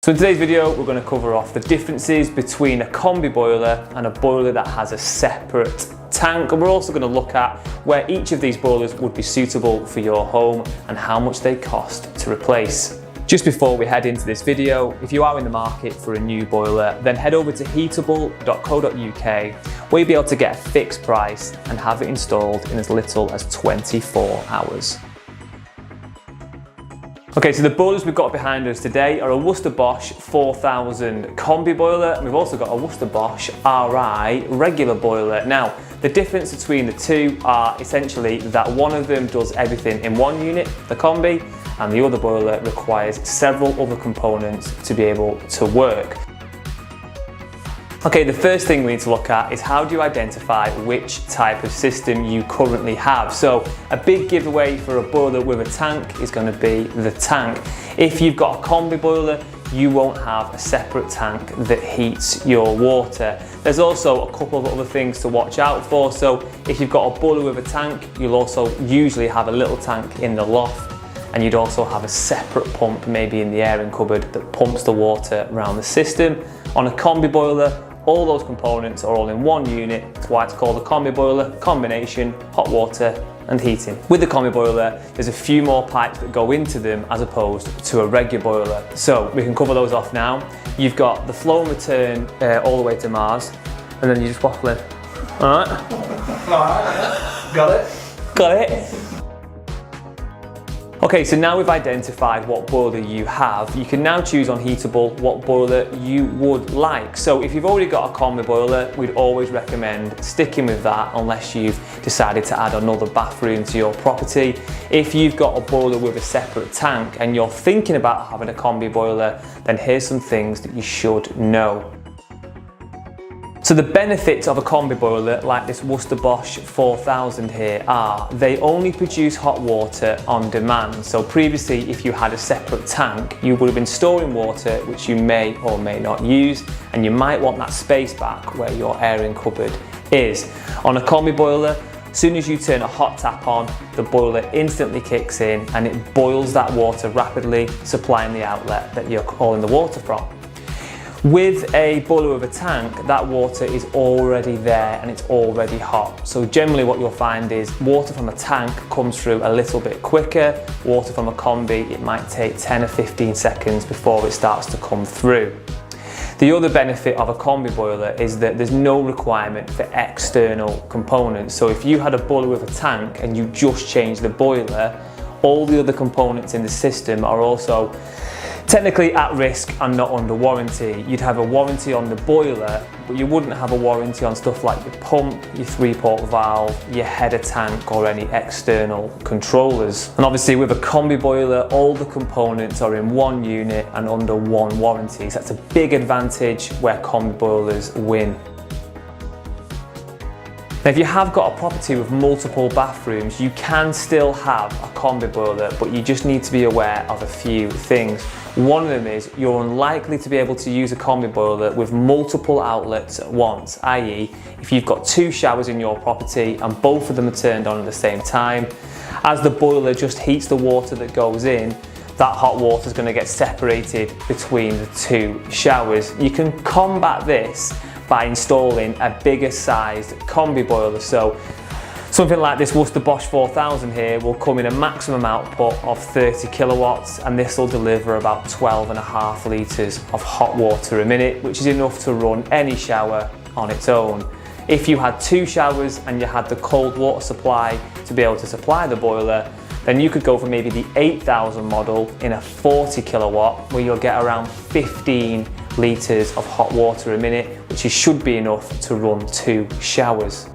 So in today's video, we're going to cover off the differences between a combi boiler and a boiler that has a separate tank. And we're also going to look at where each of these boilers would be suitable for your home and how much they cost to replace. Just before we head into this video, if you are in the market for a new boiler, then head over to heatable.co.uk where you'll be able to get a fixed price and have it installed in as little as 24 hours. Okay, so the boilers we've got behind us today are a Worcester Bosch 4000 combi boiler, and we've also got a Worcester Bosch RI regular boiler. Now, the difference between the two are essentially that one of them does everything in one unit, the combi, and the other boiler requires several other components to be able to work. Okay, the first thing we need to look at is how do you identify which type of system you currently have. So a big giveaway for a boiler with a tank is going to be the tank. If you've got a combi boiler, you won't have a separate tank that heats your water. There's also a couple of other things to watch out for. So if you've got a boiler with a tank, you'll also usually have a little tank in the loft, and you'd also have a separate pump maybe in the airing cupboard that pumps the water around the system. On a combi boiler, all those components are all in one unit. That's why it's called a combi boiler, combination, hot water and heating. With the combi boiler, there's a few more pipes that go into them as opposed to a regular boiler. So we can cover those off now. You've got the flow and return all the way to Mars, and then you just waffle in. All right? Got it? Got it? Okay, so now we've identified what boiler you have, you can now choose on Heatable what boiler you would like. So if you've already got a combi boiler, we'd always recommend sticking with that unless you've decided to add another bathroom to your property. If you've got a boiler with a separate tank and you're thinking about having a combi boiler, then here's some things that you should know. So the benefits of a combi boiler like this Worcester Bosch 4000 here are they only produce hot water on demand. So previously, if you had a separate tank, you would have been storing water which you may or may not use, and you might want that space back where your airing cupboard is. On a combi boiler, as soon as you turn a hot tap on, the boiler instantly kicks in and it boils that water rapidly, supplying the outlet that you're calling the water from. With a boiler with a tank, that water is already there and it's already hot. So generally what you'll find is water from a tank comes through a little bit quicker. Water from a combi, it might take 10 or 15 seconds before it starts to come through. The other benefit of a combi boiler is that there's no requirement for external components. So if you had a boiler with a tank and you just changed the boiler, all the other components in the system are also technically at risk and not under warranty. You'd have a warranty on the boiler, but you wouldn't have a warranty on stuff like your pump, your 3-port valve, your header tank or any external controllers. And obviously with a combi boiler, all the components are in one unit and under one warranty. So that's a big advantage where combi boilers win. Now, if you have got a property with multiple bathrooms, you can still have a combi boiler, but you just need to be aware of a few things. One of them is you're unlikely to be able to use a combi boiler with multiple outlets at once, i.e. if you've got 2 showers in your property and both of them are turned on at the same time, as the boiler just heats the water that goes in, that hot water is going to get separated between the 2 showers. You can combat this by installing a bigger sized combi boiler. So something like this Worcester Bosch 4000 here will come in a maximum output of 30 kilowatts, and this will deliver about 12.5 litres of hot water a minute, which is enough to run any shower on its own. If you had 2 showers and you had the cold water supply to be able to supply the boiler, then you could go for maybe the 8000 model in a 40 kilowatt where you'll get around 15 litres of hot water a minute, which should be enough to run 2 showers.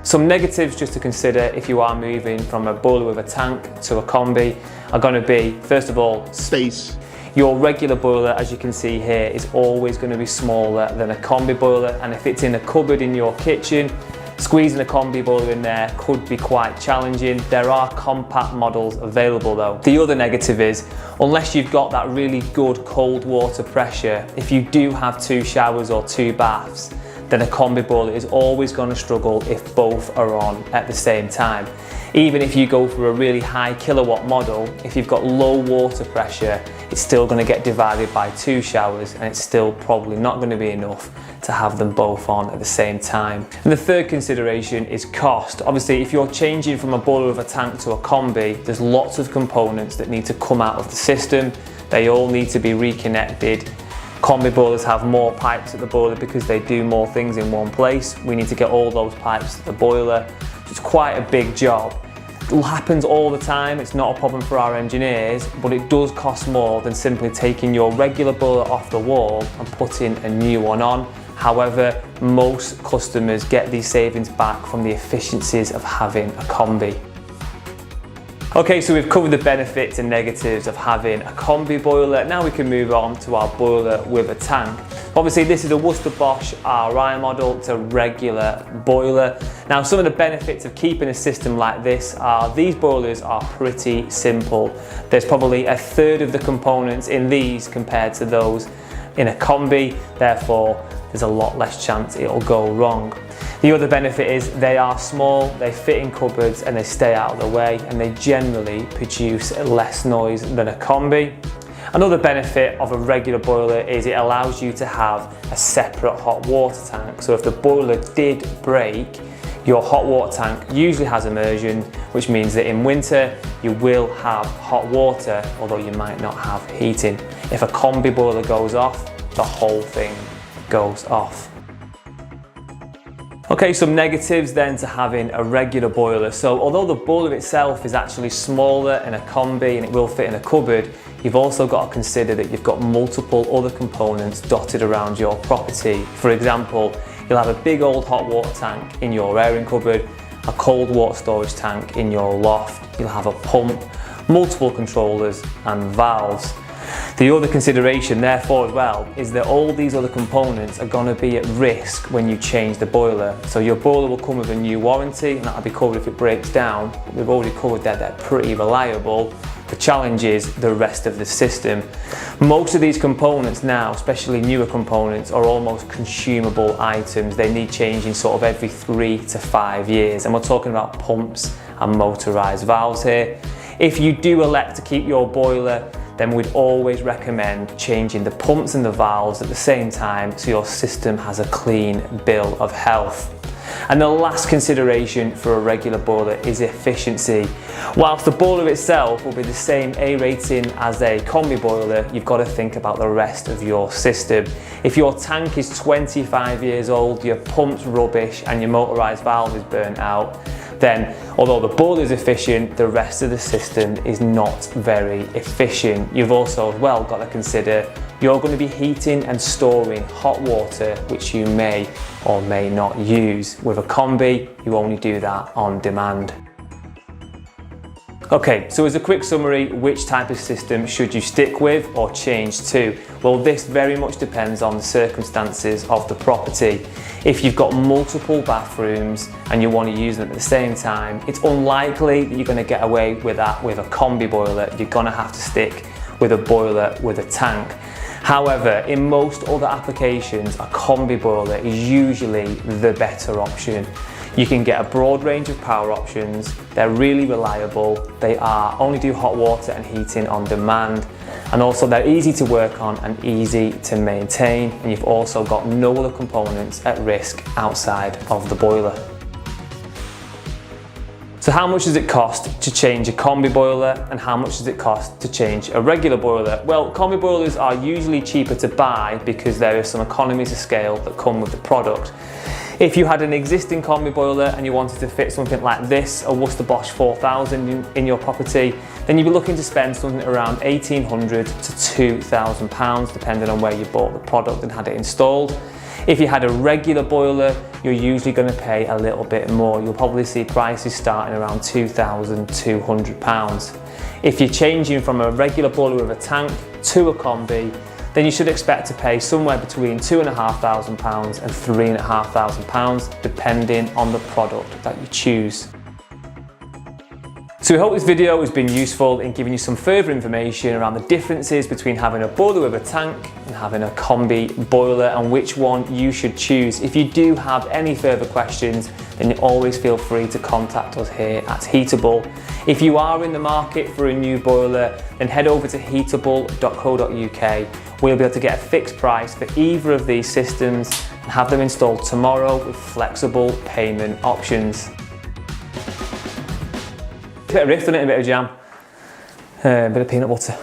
Some negatives just to consider if you are moving from a boiler with a tank to a combi are going to be, first of all, space. Your regular boiler, as you can see here, is always going to be smaller than a combi boiler, and if it's in a cupboard in your kitchen, squeezing a combi boiler in there could be quite challenging. There are compact models available though. The other negative is, unless you've got that really good cold water pressure, if you do have 2 showers or 2 baths, then a combi boiler is always going to struggle if both are on at the same time. Even if you go for a really high kilowatt model, if you've got low water pressure, it's still going to get divided by 2 showers, and it's still probably not going to be enough to have them both on at the same time. And the third consideration is cost. Obviously, if you're changing from a boiler with a tank to a combi, there's lots of components that need to come out of the system. They all need to be reconnected. Combi boilers have more pipes at the boiler because they do more things in one place. We need to get all those pipes to the boiler. It's quite a big job. It happens all the time, it's not a problem for our engineers, but it does cost more than simply taking your regular boiler off the wall and putting a new one on. However, most customers get these savings back from the efficiencies of having a combi. Okay, so we've covered the benefits and negatives of having a combi boiler. Now we can move on to our boiler with a tank. Obviously, this is a Worcester Bosch RI model. It's a regular boiler. Now, some of the benefits of keeping a system like this are these boilers are pretty simple. There's probably a third of the components in these compared to those in a combi. Therefore, there's a lot less chance it'll go wrong. The other benefit is they are small, they fit in cupboards and they stay out of the way, and they generally produce less noise than a combi. Another benefit of a regular boiler is it allows you to have a separate hot water tank. So if the boiler did break, your hot water tank usually has immersion, which means that in winter you will have hot water, although you might not have heating. If a combi boiler goes off, the whole thing goes off. Okay, some negatives then to having a regular boiler. So although the boiler itself is actually smaller in a combi and it will fit in a cupboard, you've also got to consider that you've got multiple other components dotted around your property. For example, you'll have a big old hot water tank in your airing cupboard, a cold water storage tank in your loft, you'll have a pump, multiple controllers and valves. The other consideration therefore as well is that all these other components are going to be at risk when you change the boiler. So your boiler will come with a new warranty and that'll be covered if it breaks down. We've already covered that they're pretty reliable. The challenge is the rest of the system. Most of these components now, especially newer components, are almost consumable items. They need changing sort of every 3 to 5 years, and we're talking about pumps and motorised valves here. If you do elect to keep your boiler, then we'd always recommend changing the pumps and the valves at the same time so your system has a clean bill of health. And the last consideration for a regular boiler is efficiency. Whilst the boiler itself will be the same A rating as a combi boiler, you've got to think about the rest of your system. If your tank is 25 years old, your pump's rubbish and your motorised valve is burnt out, then although the boiler is efficient, the rest of the system is not very efficient. You've also as well got to consider you're going to be heating and storing hot water, which you may or may not use. With a combi, you only do that on demand. Okay, so as a quick summary, which type of system should you stick with or change to? Well, this very much depends on the circumstances of the property. If you've got multiple bathrooms and you want to use them at the same time, it's unlikely that you're going to get away with that with a combi boiler. You're going to have to stick with a boiler with a tank. However, in most other applications, a combi boiler is usually the better option. You can get a broad range of power options, they're really reliable, they only do hot water and heating on demand, and also they're easy to work on and easy to maintain, and you've also got no other components at risk outside of the boiler. So how much does it cost to change a combi boiler and how much does it cost to change a regular boiler? Well, combi boilers are usually cheaper to buy because there are some economies of scale that come with the product. If you had an existing combi boiler and you wanted to fit something like this, a Worcester Bosch 4000 in your property, then you'd be looking to spend something around £1,800 to £2,000 depending on where you bought the product and had it installed. If you had a regular boiler, you're usually going to pay a little bit more. You'll probably see prices starting around £2,200. If you're changing from a regular boiler with a tank to a combi, then you should expect to pay somewhere between £2,500 and £3,500 depending on the product that you choose. So we hope this video has been useful in giving you some further information around the differences between having a boiler with a tank and having a combi boiler, and which one you should choose. If you do have any further questions, then you always feel free to contact us here at Heatable. If you are in the market for a new boiler, then head over to heatable.co.uk. We'll be able to get a fixed price for either of these systems and have them installed tomorrow with flexible payment options. A bit of riff in it, a bit of jam, a bit of peanut butter.